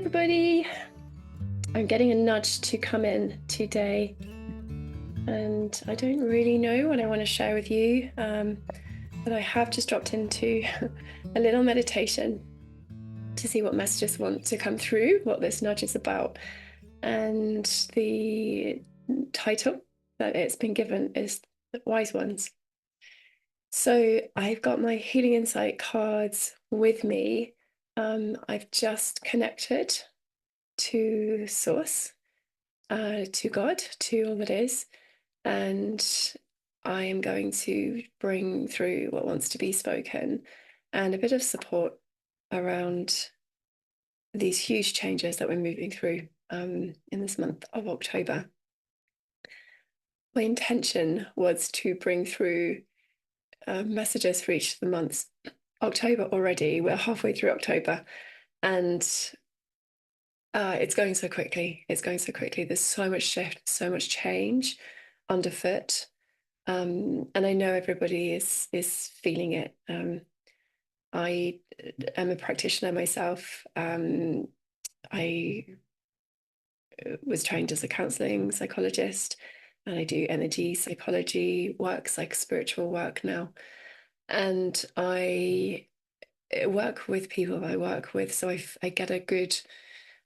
everybody. I'm getting a nudge to come in today, and I don't really know what I want to share with you, but I have just dropped into a little meditation to see what messages want to come through, what this nudge is about. And the title that it's been given is Wise Ones. So I've got my Healing Insight cards with me. I've just connected to Source, to God, to all that is, and I am going to bring through what wants to be spoken and a bit of support around these huge changes that we're moving through in this month of October. My intention was to bring through messages for each of the months. October already, we're halfway through October, and it's going so quickly. It's going so quickly. There's so much shift, so much change underfoot. And I know everybody is feeling it. I am a practitioner myself. I was trained as a counseling psychologist, and I do energy psychology work, like spiritual work now. And I work with people I work with, so I get a good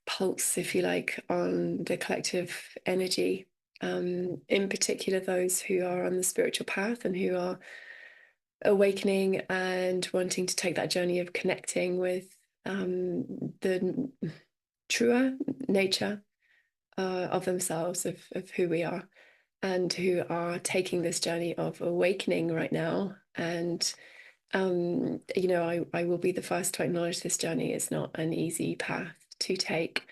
pulse, if you like, on the collective energy, in particular those who are on the spiritual path and who are awakening and wanting to take that journey of connecting with the truer nature of themselves, of who we are, and who are taking this journey of awakening right now. And I will be the first to acknowledge this journey is not an easy path to take.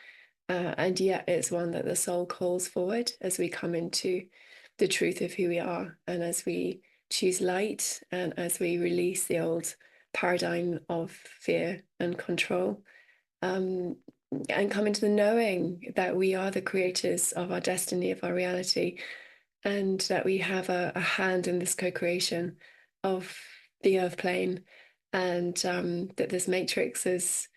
And yet it's one that the soul calls forward as we come into the truth of who we are, and as we choose light, and as we release the old paradigm of fear and control, and come into the knowing that we are the creators of our destiny, of our reality, and that we have a hand in this co-creation of the earth plane, and that this matrix is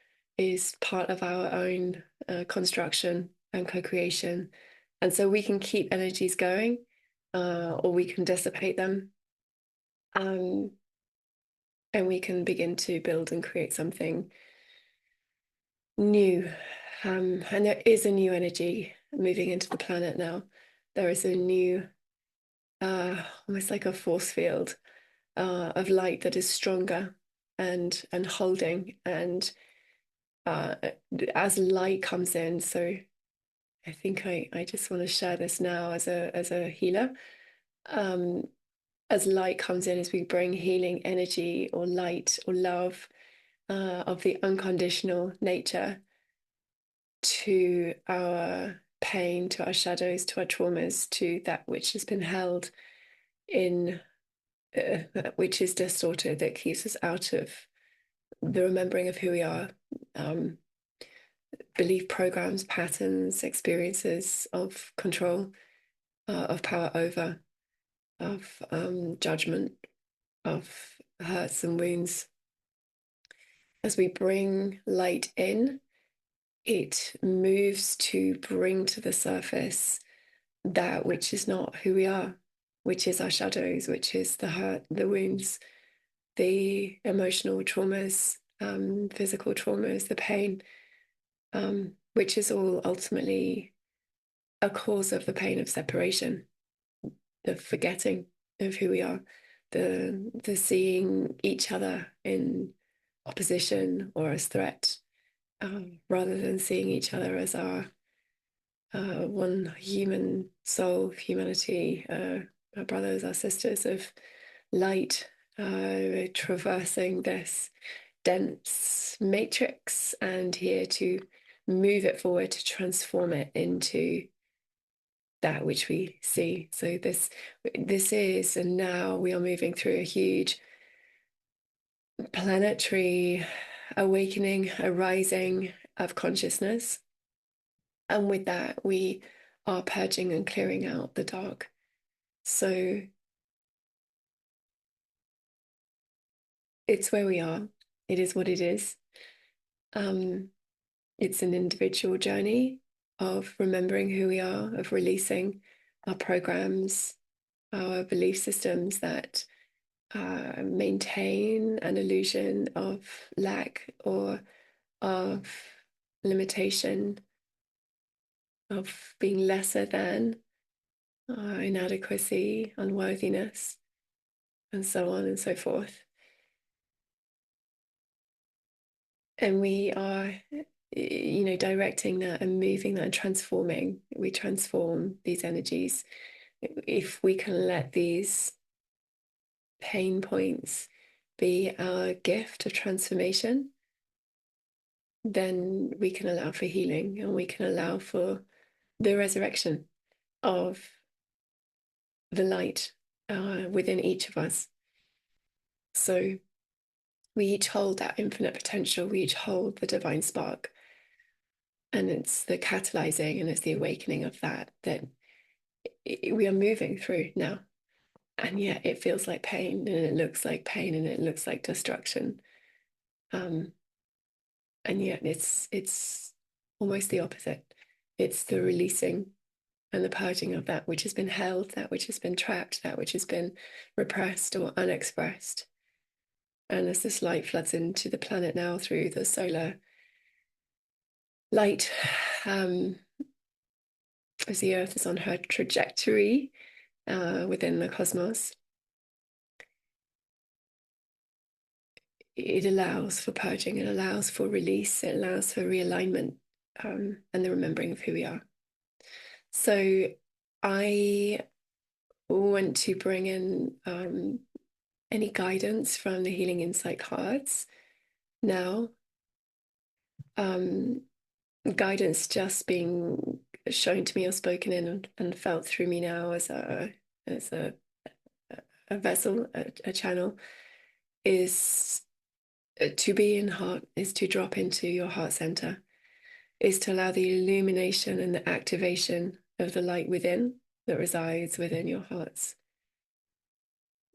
part of our own construction and co-creation. And so we can keep energies going, or we can dissipate them, and we can begin to build and create something new. And there is a new energy moving into the planet now. There is a new, almost like a force field of light that is stronger and holding. And as light comes in, so I think I just want to share this now as a healer. As light comes in, as we bring healing energy or light or love of the unconditional nature to our pain, to our shadows, to our traumas, to that which has been held in, which is distorted, that keeps us out of the remembering of who we are. Belief programs, patterns, experiences of control, of power over, of judgment, of hurts and wounds. As we bring light in, it moves to bring to the surface that which is not who we are, which is our shadows, which is the hurt, the wounds, the emotional traumas, physical traumas, the pain, which is all ultimately a cause of the pain of separation, the forgetting of who we are, the seeing each other in opposition or as threat, rather than seeing each other as our one human soul, humanity, our brothers, our sisters of light, traversing this dense matrix and here to move it forward, to transform it into that which we see. So this is, and now we are moving through a huge planetary awakening, a rising of consciousness. And with that, we are purging and clearing out the dark. So it's where we are. It is what it is. It's an individual journey of remembering who we are, of releasing our programs, our belief systems that maintain an illusion of lack or of limitation, of being lesser than, inadequacy, unworthiness, and so on and so forth. And we are, directing that and moving that and transforming. We transform these energies. If we can let these pain points be our gift of transformation, then we can allow for healing and we can allow for the resurrection of the light within each of us. So we each hold that infinite potential, we each hold the divine spark. And it's the catalyzing and it's the awakening of that we are moving through now. And yet it feels like pain, and it looks like pain, and it looks like destruction. And yet it's almost the opposite. It's the releasing and the purging of that which has been held, that which has been trapped, that which has been repressed or unexpressed. And as this light floods into the planet now through the solar light, as the Earth is on her trajectory within the cosmos, it allows for purging, it allows for release, it allows for realignment, and the remembering of who we are. So I want to bring in any guidance from the Healing Insight cards now. Guidance just being shown to me or spoken in and felt through me now as a vessel, a channel, is to be in heart, is to drop into your heart center, is to allow the illumination and the activation of the light within that resides within your hearts,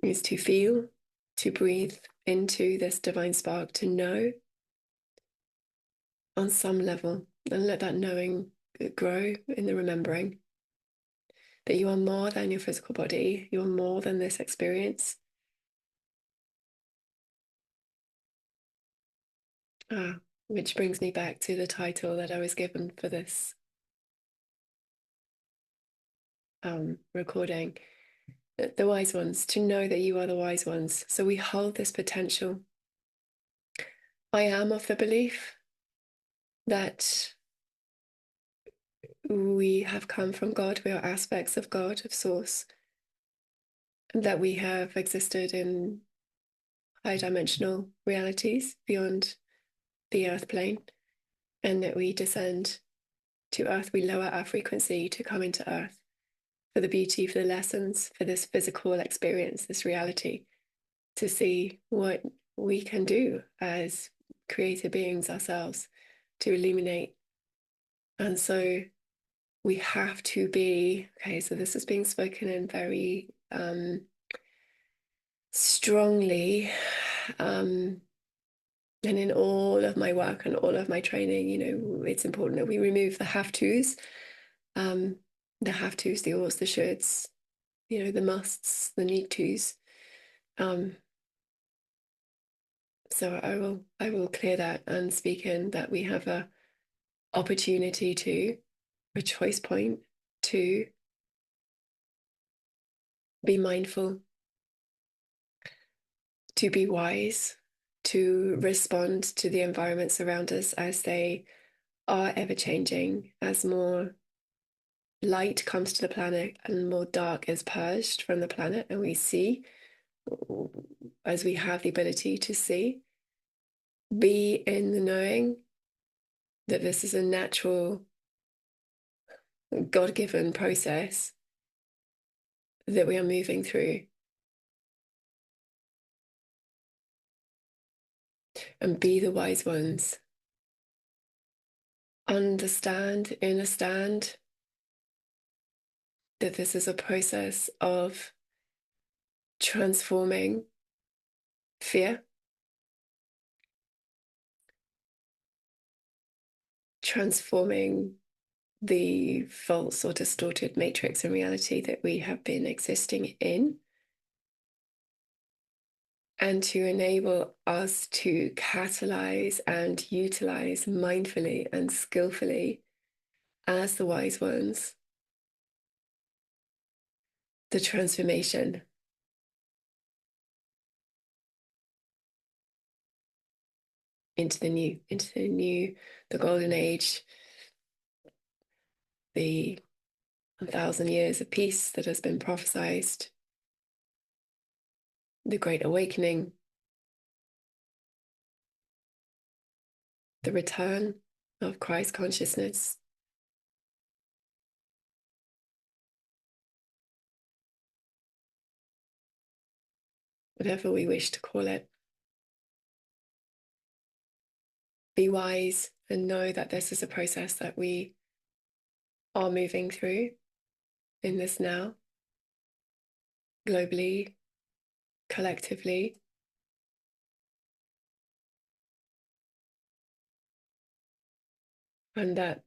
is to feel, to breathe into this divine spark, to know on some level, and let that knowing grow in the remembering that you are more than your physical body, you are more than this experience. Which brings me back to the title that I was given for this recording, the wise ones, to know that you are the wise ones. So we hold this potential. I am of the belief that we have come from God, we are aspects of God, of Source, and that we have existed in high dimensional realities beyond the earth plane, and that we descend to earth, we lower our frequency to come into earth for the beauty, for the lessons, for this physical experience, this reality, to see what we can do as creative beings ourselves to illuminate. And so we have to be, okay, so this is being spoken in very strongly, and in all of my work and all of my training, it's important that we remove the have-tos, the have-tos, the oughts, the shoulds, the musts, the need-tos. So I will clear that and speak in that we have a opportunity to, a choice point to be mindful, to be wise, to respond to the environments around us as they are ever changing, as more light comes to the planet and more dark is purged from the planet, and we see, as we have the ability to see, be in the knowing that this is a natural, God-given process that we are moving through. And be the wise ones. Understand, that this is a process of transforming fear transforming the false or distorted matrix and reality that we have been existing in, and to enable us to catalyze and utilize mindfully and skillfully as the wise ones the transformation into the new, the golden age, the 1,000 years of peace that has been prophesied, the great awakening, the return of Christ consciousness. Whatever we wish to call it. Be wise and know that this is a process that we are moving through in this now, globally, collectively. And that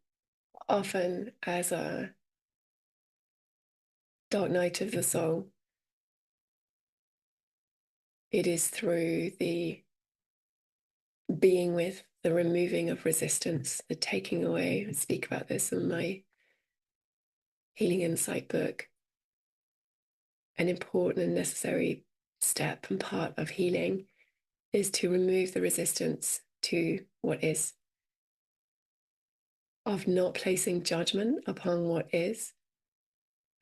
often, as a dark night of the soul, it is through the being with, the removing of resistance, the taking away. I speak about this in my Healing InSight book. An important and necessary step and part of healing is to remove the resistance to what is, of not placing judgment upon what is,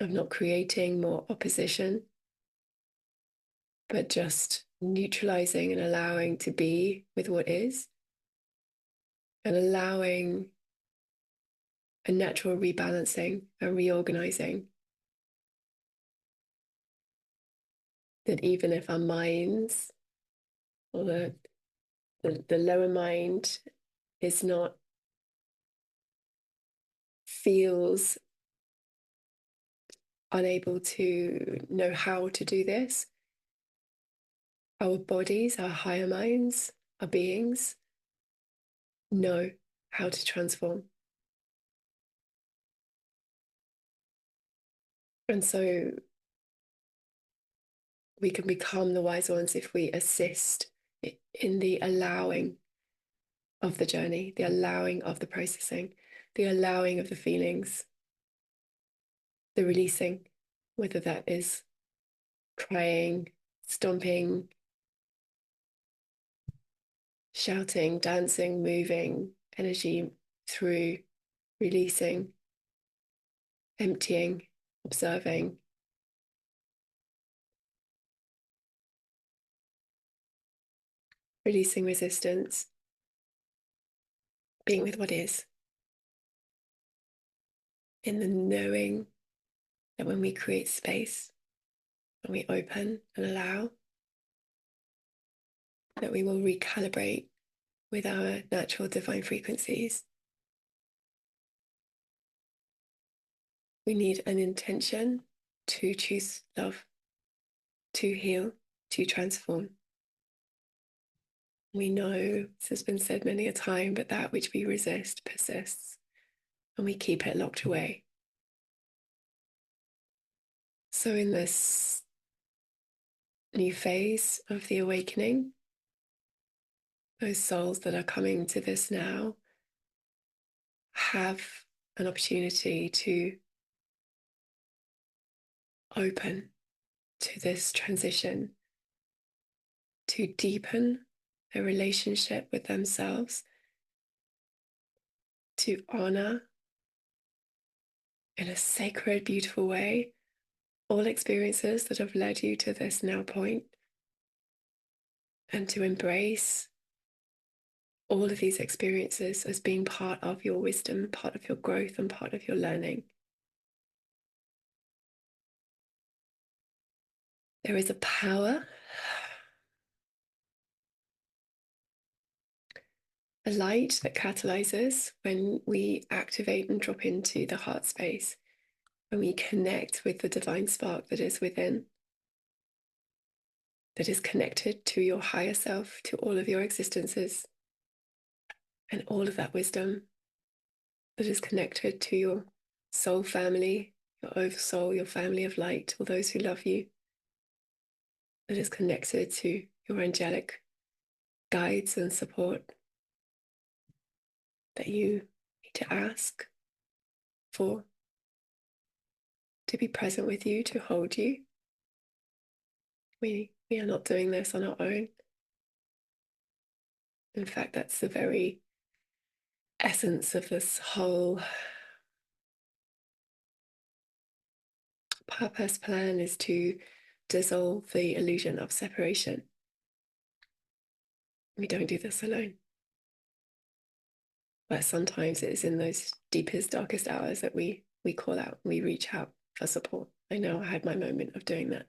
of not creating more opposition, but just neutralizing and allowing to be with what is, and allowing a natural rebalancing, a reorganizing. That even if our minds, or the lower mind, is not, feels unable to know how to do this, our bodies, our higher minds, our beings know how to transform. And so we can become the wise ones if we assist in the allowing of the journey, the allowing of the processing, the allowing of the feelings, the releasing, whether that is crying, stomping, shouting, dancing, moving energy through, releasing, emptying, observing. Releasing resistance, being with what is, in the knowing that when we create space, when we open and allow, that we will recalibrate with our natural divine frequencies. We need an intention to choose love, to heal, to transform. We know, this has been said many a time, but that which we resist persists, and we keep it locked away. So in this new phase of the awakening, those souls that are coming to this now have an opportunity to open to this transition, to deepen their relationship with themselves, to honor in a sacred, beautiful way all experiences that have led you to this now point, and to embrace all of these experiences as being part of your wisdom, part of your growth, and part of your learning. There is a power, a light that catalyzes when we activate and drop into the heart space, when we connect with the divine spark that is within, that is connected to your higher self, to all of your existences, and all of that wisdom that is connected to your soul family, your oversoul, your family of light, all those who love you, that is connected to your angelic guides and support, that you need to ask for, to be present with you, to hold you. We are not doing this on our own. In fact, that's the very essence of this whole purpose plan, is to dissolve the illusion of separation. We don't do this alone. But sometimes it is in those deepest, darkest hours that we call out, we reach out for support. I know I had my moment of doing that.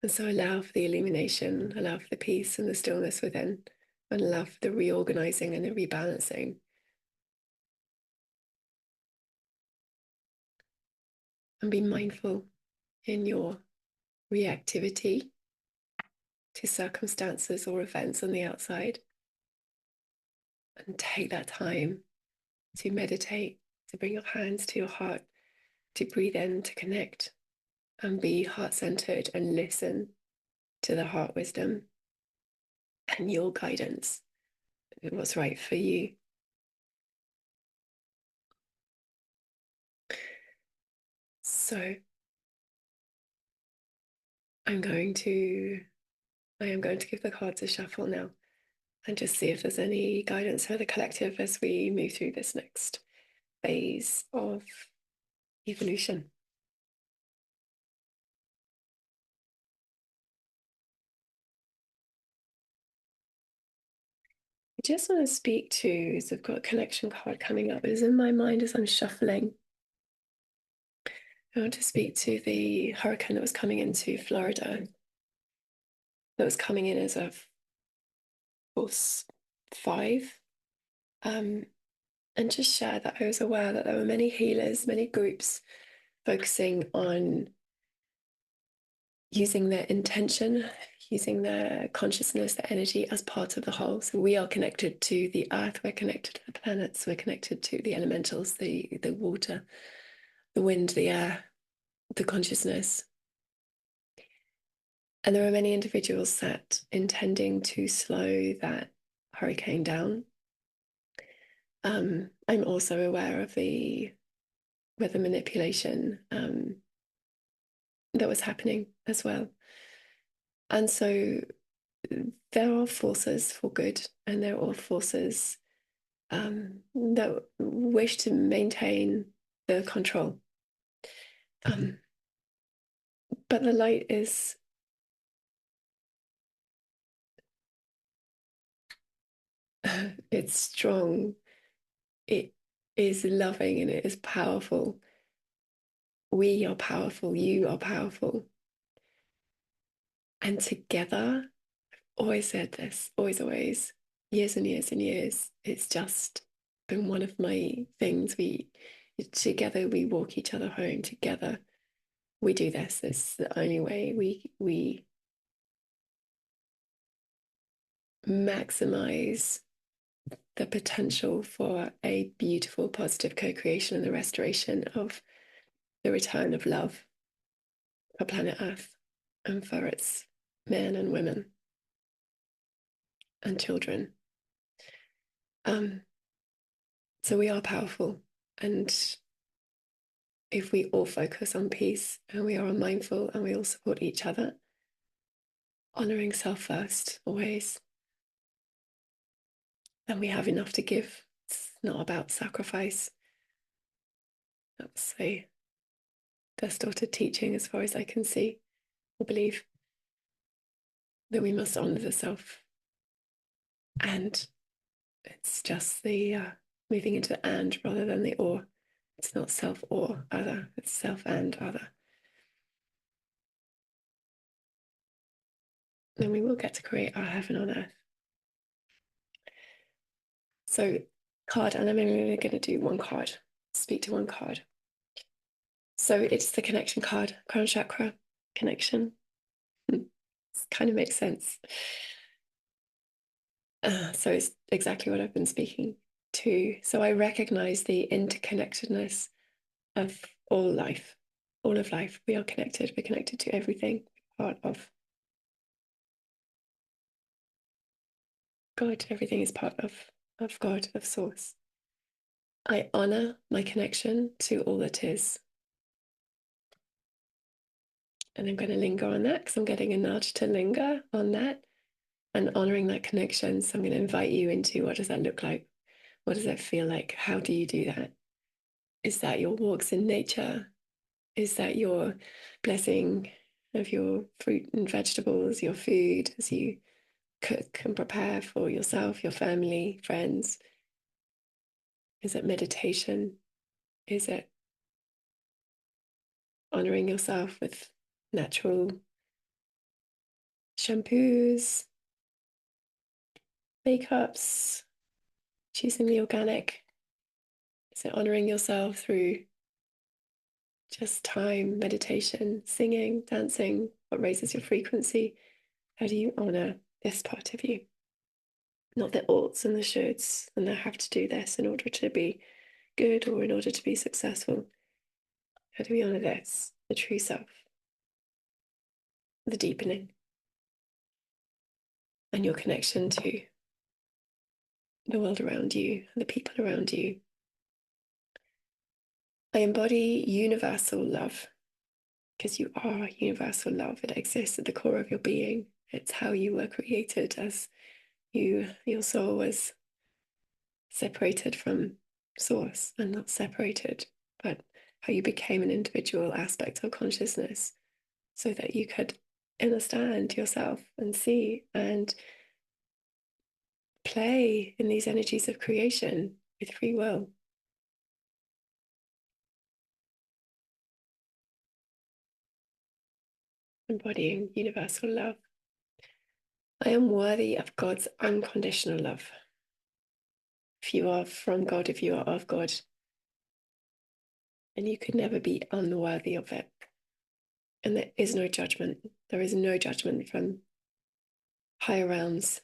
And so allow for the illumination, allow for the peace and the stillness within, and allow for the reorganizing and the rebalancing. And be mindful in your reactivity to circumstances or events on the outside. And take that time to meditate, to bring your hands to your heart, to breathe in, to connect, and be heart-centered and listen to the heart wisdom and your guidance, what's right for you. So I am going to give the cards a shuffle now and just see if there's any guidance for the collective as we move through this next phase of evolution. I just want to speak to, so I've got a connection card coming up. It is in my mind as I'm shuffling. I want to speak to the hurricane that was coming into Florida, that was coming in as a force 5. And just share that I was aware that there were many healers, many groups focusing on using their intention, using their consciousness, their energy as part of the whole. So we are connected to the earth, we're connected to the planets, we're connected to the elementals, the water, the wind, the air, the consciousness. And there are many individuals that intending to slow that hurricane down. I'm also aware of the weather manipulation that was happening as well. And so there are forces for good, and there are forces that wish to maintain the control. But the light is it's strong, it is loving, and it is powerful. We are powerful, you are powerful. And together, always said this, always, years and years and years, it's just been one of my things. Together we walk each other home, together we do this. It's the only way we maximize the potential for a beautiful, positive co-creation and the restoration of the return of love for planet Earth and for its men and women and children. So we are powerful, and if we all focus on peace and we are mindful and we all support each other, honoring self first always, then we have enough to give. It's not about sacrifice. That's a distorted teaching as far as I can see or believe, that we must honor the self. And it's just the moving into the and rather than the or. It's not self or other, it's self and other. Then we will get to create our heaven on earth. So card, and then maybe we're going to do one card, speak to one card. So it's the connection card, crown chakra connection. It kind of makes sense. So it's exactly what I've been speaking to. So I recognize the interconnectedness of all life, all of life. We are connected. We're connected to everything, part of God. Everything is part of God, of Source. I honor my connection to all that is. And I'm going to linger on that because I'm getting a nudge to linger on that and honoring that connection. So I'm going to invite you into, what does that look like? What does that feel like? How do you do that? Is that your walks in nature? Is that your blessing of your fruit and vegetables, your food as you cook and prepare for yourself, your family, friends? Is it meditation? Is it honoring yourself with natural shampoos, makeups, choosing the organic? Is it honoring yourself through just time, meditation, singing, dancing? What raises your frequency? How do you honor this part of you? Not the oughts and the shoulds, and I have to do this in order to be good or in order to be successful. How do we honor this? The true self, the deepening, and your connection to the world around you and the people around you. I embody universal love because you are universal love. It exists at the core of your being. It's how you were created, as your soul was separated from source, and not separated, but how you became an individual aspect of consciousness so that you could understand yourself and see and play in these energies of creation with free will. Embodying universal love. I am worthy of God's unconditional love. If you are from God, if you are of God, and you could never be unworthy of it. And there is no judgment. There is no judgment from higher realms,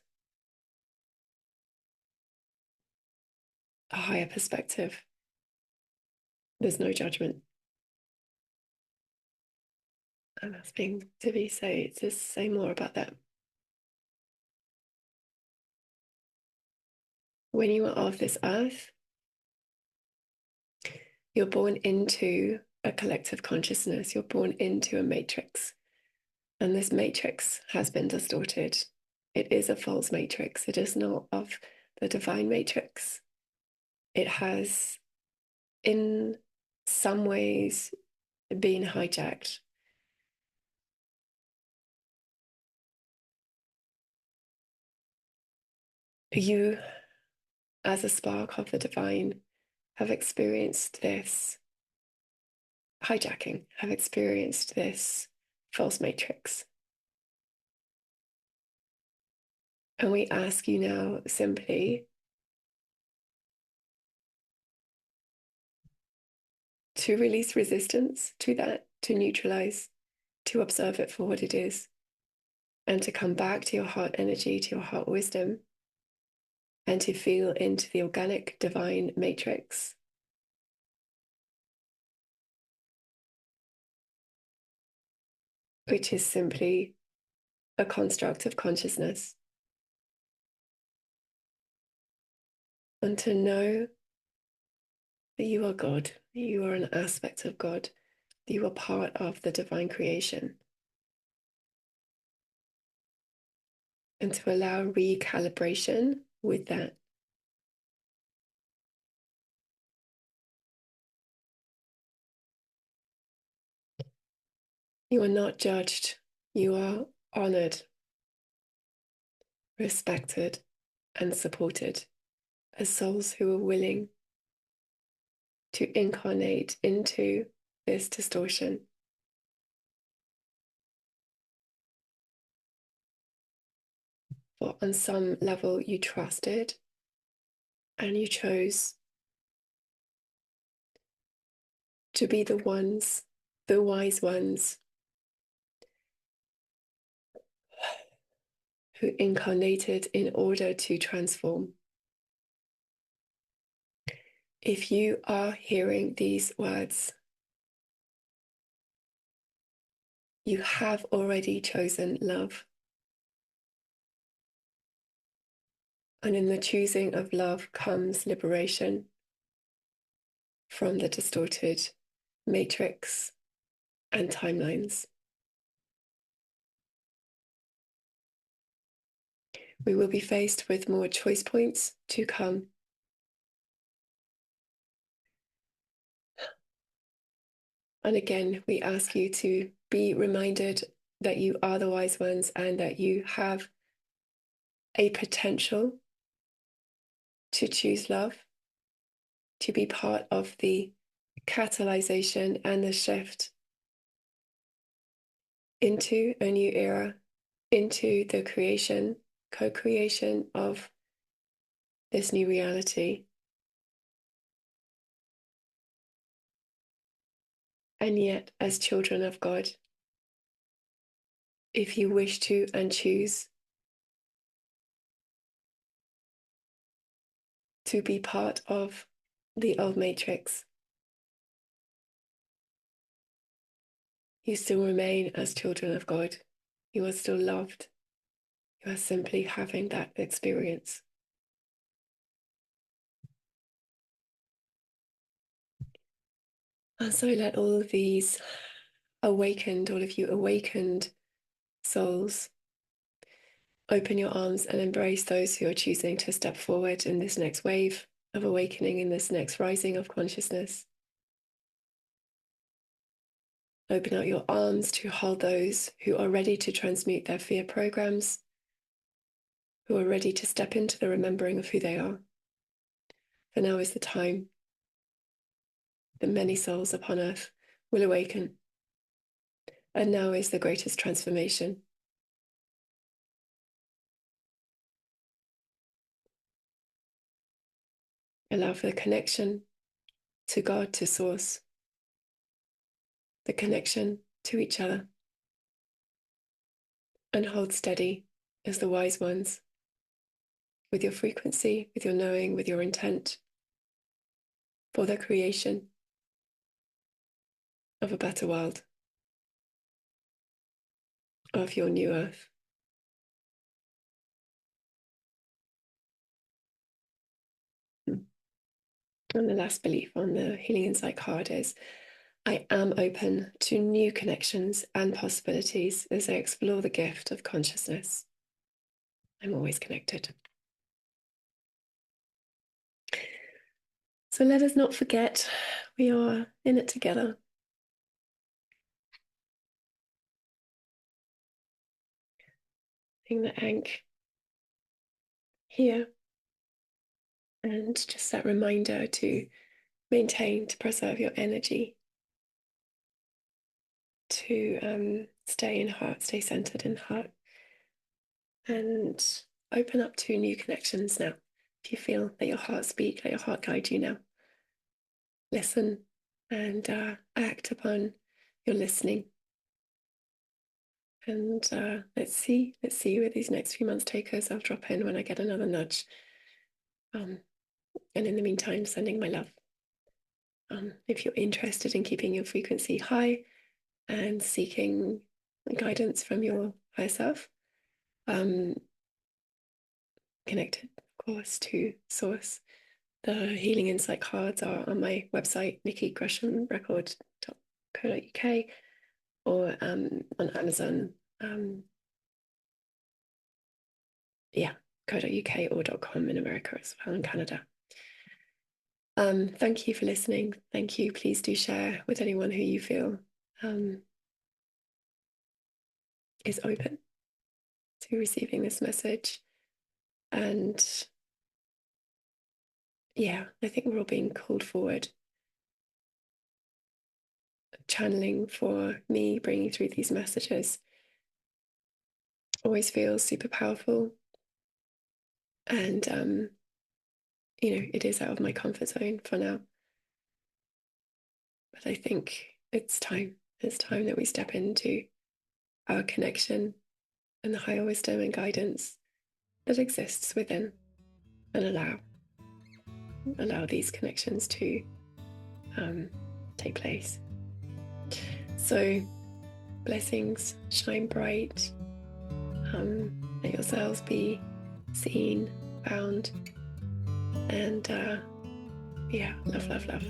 a higher perspective. There's no judgment. I'm asking Divi to say more about that. When you are of this earth, you're born into a collective consciousness. You're born into a matrix. And this matrix has been distorted. It is a false matrix. It is not of the divine matrix. It has, in some ways, been hijacked. You, as a spark of the divine, have experienced this hijacking, have experienced this false matrix. And we ask you now simply to release resistance to that, to neutralize, to observe it for what it is, and to come back to your heart energy, to your heart wisdom, and to feel into the organic divine matrix. Which is simply a construct of consciousness. And to know that you are God, that you are an aspect of God, that you are part of the divine creation. And to allow recalibration with that. You are not judged. You are honored, respected, and supported as souls who are willing to incarnate into this distortion. For on some level, you trusted and you chose to be the ones, the wise ones, who incarnated in order to transform. If you are hearing these words, you have already chosen love. And in the choosing of love comes liberation from the distorted matrix and timelines. We will be faced with more choice points to come. And again, we ask you to be reminded that you are the wise ones and that you have a potential to choose love, to be part of the catalyzation and the shift into a new era, into the creation, co-creation of this new reality. And yet, as children of God, if you wish to and choose to be part of the old matrix, you still remain as children of God. You are still loved. You are simply having that experience. And so let all of these awakened, all of you awakened souls, open your arms and embrace those who are choosing to step forward in this next wave of awakening, in this next rising of consciousness. Open out your arms to hold those who are ready to transmute their fear programs, who are ready to step into the remembering of who they are. For now is the time that many souls upon earth will awaken. And now is the greatest transformation. Allow for the connection to God, to Source, the connection to each other. And hold steady as the wise ones with your frequency, with your knowing, with your intent for the creation of a better world, of your new earth. And the last belief on the Healing Insight card is, I am open to new connections and possibilities as I explore the gift of consciousness. I'm always connected. So let us not forget, we are in it together. Putting the ankh here, and just that reminder to maintain, to preserve your energy, to stay in heart, stay centered in heart, and open up to new connections now. If you feel that your heart speak, let your heart guide you now. Listen and act upon your listening. And let's see where these next few months take us. I'll drop in when I get another nudge. And in the meantime, sending my love. If you're interested in keeping your frequency high and seeking guidance from your higher self, connected, of course, to Source. The Healing Insight cards are on my website, Nikki Gresham-Record.co.uk, or on Amazon, co.uk or .com in America as well, in Canada. Thank you for listening. Thank you. Please do share with anyone who you feel is open to receiving this message. And yeah, I think we're all being called forward. Channeling for me, bringing through these messages always feels super powerful. And, it is out of my comfort zone for now. But I think it's time that we step into our connection and the higher wisdom and guidance that exists within, and allow these connections to take place. So blessings, shine bright, let yourselves be seen, found, and love, love, love.